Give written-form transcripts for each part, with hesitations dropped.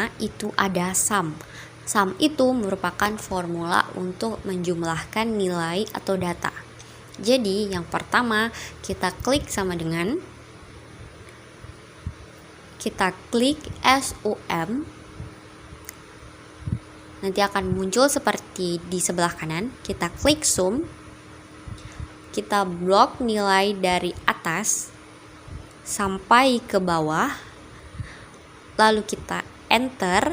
pertama itu ada sum. Sum itu merupakan formula untuk menjumlahkan nilai atau data. Jadi yang pertama kita klik sama dengan, kita klik SUM, nanti akan muncul seperti di sebelah kanan. Kita klik sum, kita blok nilai dari atas sampai ke bawah, lalu kita enter,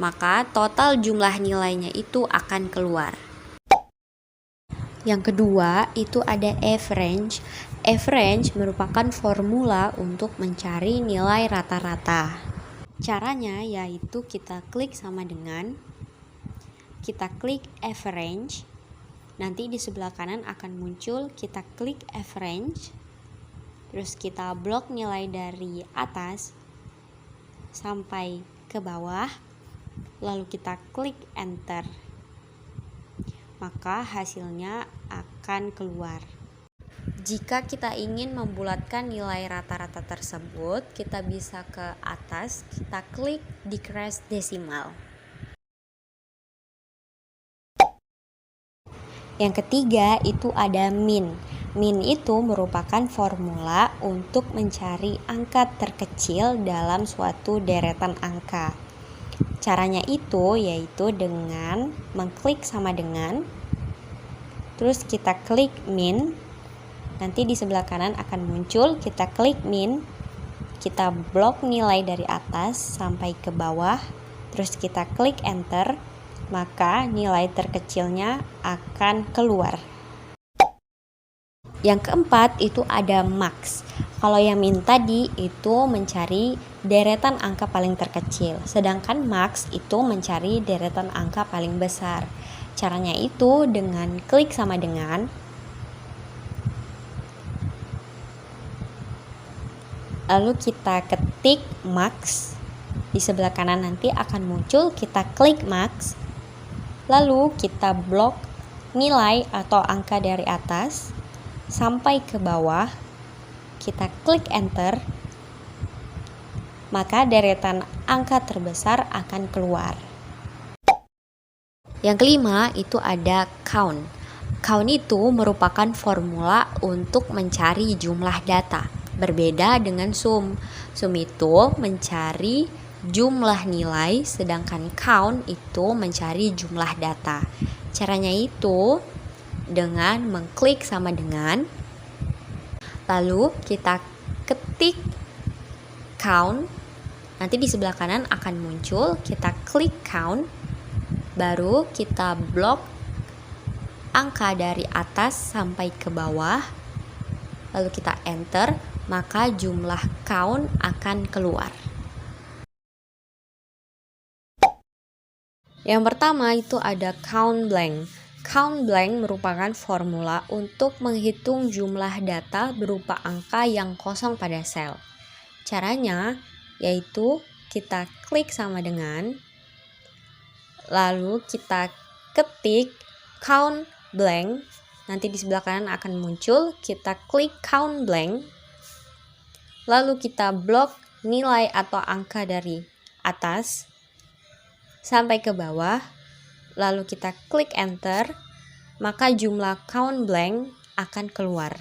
maka total jumlah nilainya itu akan keluar. Yang kedua itu ada average. Average merupakan formula untuk mencari nilai rata-rata. Caranya yaitu kita klik sama dengan, kita klik average, nanti di sebelah kanan akan muncul, kita klik average, terus kita blok nilai dari atas sampai ke bawah, lalu kita klik enter, maka hasilnya akan keluar. Jika kita ingin membulatkan nilai rata-rata tersebut, kita bisa ke atas, kita klik decrease decimal. Yang ketiga itu ada min. Min itu merupakan formula untuk mencari angka terkecil dalam suatu deretan angka. Caranya itu yaitu dengan mengklik sama dengan, terus kita klik min, nanti di sebelah kanan akan muncul, kita klik min, kita blok nilai dari atas sampai ke bawah, terus kita klik enter, maka nilai terkecilnya akan keluar. Yang keempat itu ada max. Kalau yang min tadi itu mencari deretan angka paling terkecil, sedangkan max itu mencari deretan angka paling besar. Caranya itu dengan klik sama dengan, lalu kita ketik max, di sebelah kanan nanti akan muncul, kita klik max, lalu kita blok nilai atau angka dari atas sampai ke bawah, kita klik enter, maka deretan angka terbesar akan keluar. Yang kelima itu ada count. Count itu merupakan formula untuk mencari jumlah data. Berbeda dengan sum. Sum itu mencari jumlah nilai, sedangkan count itu mencari jumlah data. Caranya itu dengan mengklik sama dengan, lalu kita ketik count, nanti di sebelah kanan akan muncul, kita klik count, baru kita blok angka dari atas sampai ke bawah, lalu kita enter, maka jumlah count akan keluar. Yang pertama itu ada count blank. Count blank merupakan formula untuk menghitung jumlah data berupa angka yang kosong pada sel. Caranya yaitu kita klik sama dengan, lalu kita ketik count blank, nanti di sebelah kanan akan muncul, kita klik count blank, lalu kita blok nilai atau angka dari atas sampai ke bawah, lalu kita klik enter, maka jumlah count blank akan keluar.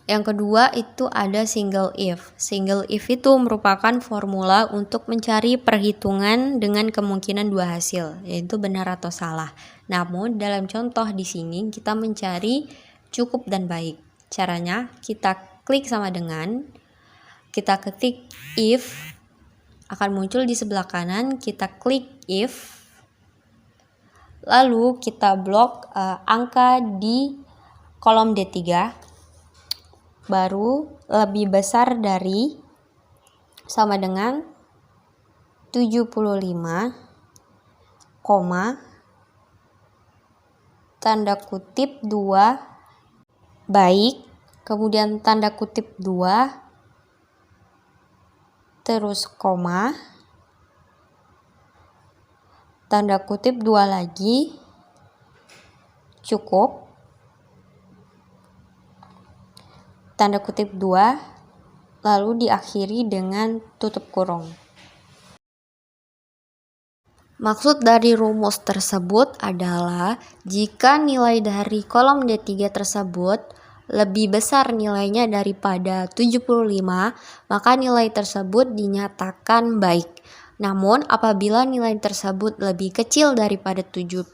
Yang kedua itu ada single if. Single if itu merupakan formula untuk mencari perhitungan dengan kemungkinan dua hasil, yaitu benar atau salah. Namun dalam contoh di sini kita mencari cukup dan baik. Caranya kita klik sama dengan, kita ketik if, akan muncul di sebelah kanan, kita klik if, lalu kita blok angka di kolom D3 baru lebih besar dari sama dengan 75, tanda kutip 2 baik, kemudian tanda kutip 2, terus koma, tanda kutip 2 lagi, cukup, tanda kutip 2, lalu diakhiri dengan tutup kurung. Maksud dari rumus tersebut adalah jika nilai dari kolom D3 tersebut lebih besar nilainya daripada 75, maka nilai tersebut dinyatakan baik. Namun apabila nilai tersebut lebih kecil daripada 75,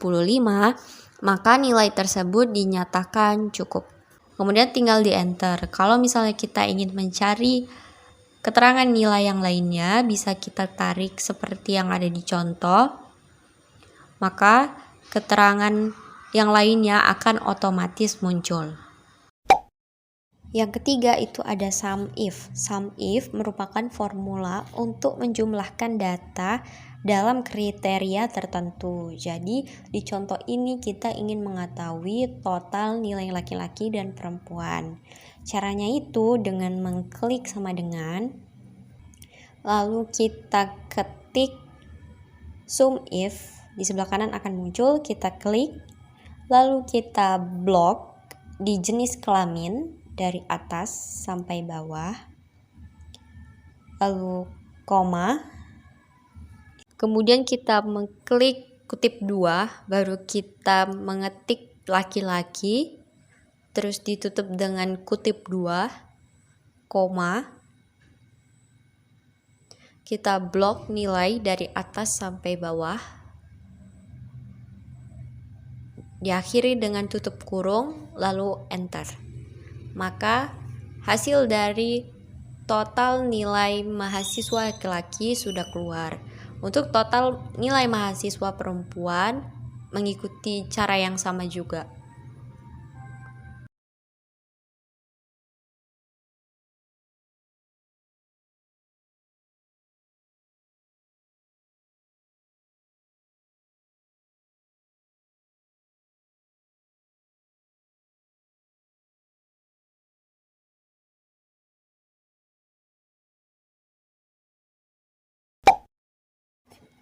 maka nilai tersebut dinyatakan cukup. Kemudian tinggal di enter. Kalau misalnya kita ingin mencari keterangan nilai yang lainnya, bisa kita tarik seperti yang ada di contoh. Maka keterangan yang lainnya akan otomatis muncul. Yang ketiga itu ada SUMIF. SUMIF merupakan formula untuk menjumlahkan data dalam kriteria tertentu. Jadi di contoh ini kita ingin mengetahui total nilai laki-laki dan perempuan. Caranya itu dengan mengklik sama dengan, lalu kita ketik SUMIF, di sebelah kanan akan muncul, kita klik, lalu kita blok di jenis kelamin dari atas sampai bawah, lalu koma, kemudian kita mengklik kutip 2, baru kita mengetik laki-laki, terus ditutup dengan kutip 2, koma, kita blok nilai dari atas sampai bawah, diakhiri dengan tutup kurung, lalu enter. Maka hasil dari total nilai mahasiswa laki-laki sudah keluar. Untuk total nilai mahasiswa perempuan mengikuti cara yang sama juga.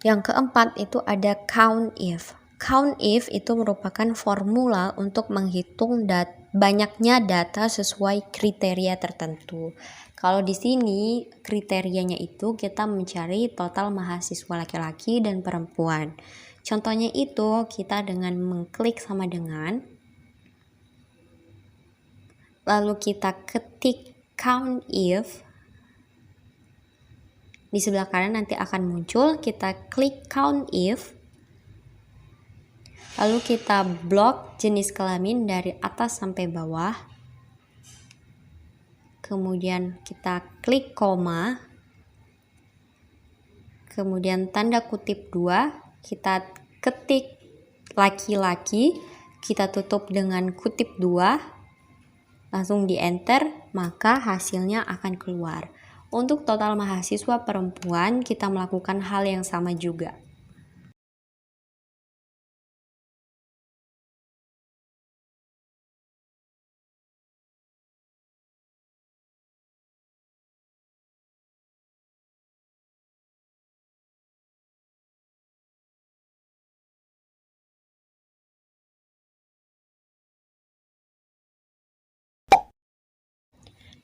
Yang keempat itu ada COUNTIF. COUNTIF itu merupakan formula untuk menghitung banyaknya data sesuai kriteria tertentu. Kalau di sini kriterianya itu kita mencari total mahasiswa laki-laki dan perempuan. Contohnya itu kita dengan mengklik sama dengan, lalu kita ketik COUNTIF. Di sebelah kanan nanti akan muncul, kita klik COUNTIF, lalu kita blok jenis kelamin dari atas sampai bawah, kemudian kita klik koma, kemudian tanda kutip 2, kita ketik laki-laki, kita tutup dengan kutip 2, langsung di enter, maka hasilnya akan keluar. Untuk total mahasiswa perempuan, kita melakukan hal yang sama juga.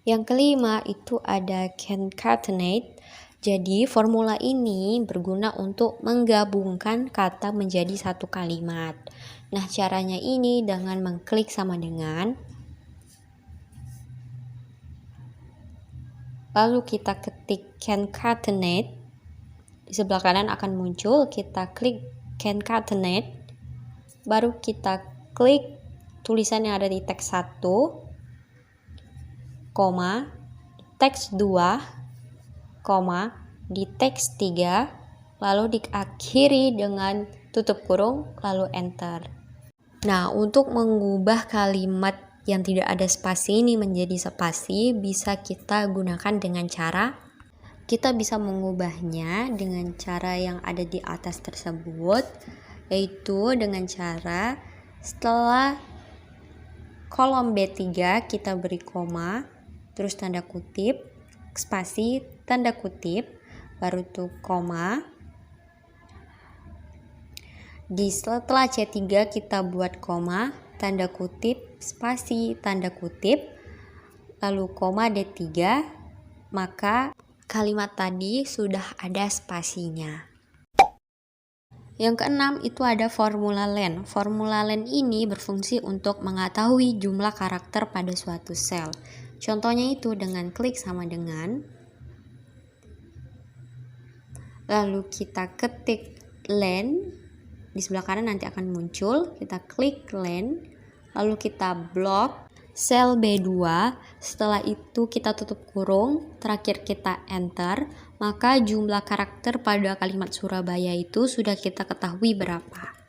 Yang kelima itu ada concatenate. Jadi formula ini berguna untuk menggabungkan kata menjadi satu kalimat. Nah, caranya ini dengan mengklik sama dengan, lalu kita ketik concatenate. Di sebelah kanan akan muncul, kita klik concatenate, baru kita klik tulisan yang ada di teks 1, koma, teks 2, koma, di teks 3, lalu diakhiri dengan tutup kurung, lalu enter. Nah, untuk mengubah kalimat yang tidak ada spasi ini menjadi spasi, bisa kita gunakan dengan cara, kita bisa mengubahnya dengan cara yang ada di atas tersebut, yaitu dengan cara setelah kolom B3 kita beri koma, terus tanda kutip, spasi, tanda kutip, baru tuh koma. Setelah C3 kita buat koma, tanda kutip, spasi, tanda kutip, lalu koma D3, maka kalimat tadi sudah ada spasinya. Yang keenam itu ada formula len. Formula len ini berfungsi untuk mengetahui jumlah karakter pada suatu sel. Contohnya itu dengan klik sama dengan, lalu kita ketik len, di sebelah kanan nanti akan muncul, kita klik len, lalu kita blok sel B2, setelah itu kita tutup kurung, terakhir kita enter, maka jumlah karakter pada kalimat Surabaya itu sudah kita ketahui berapa.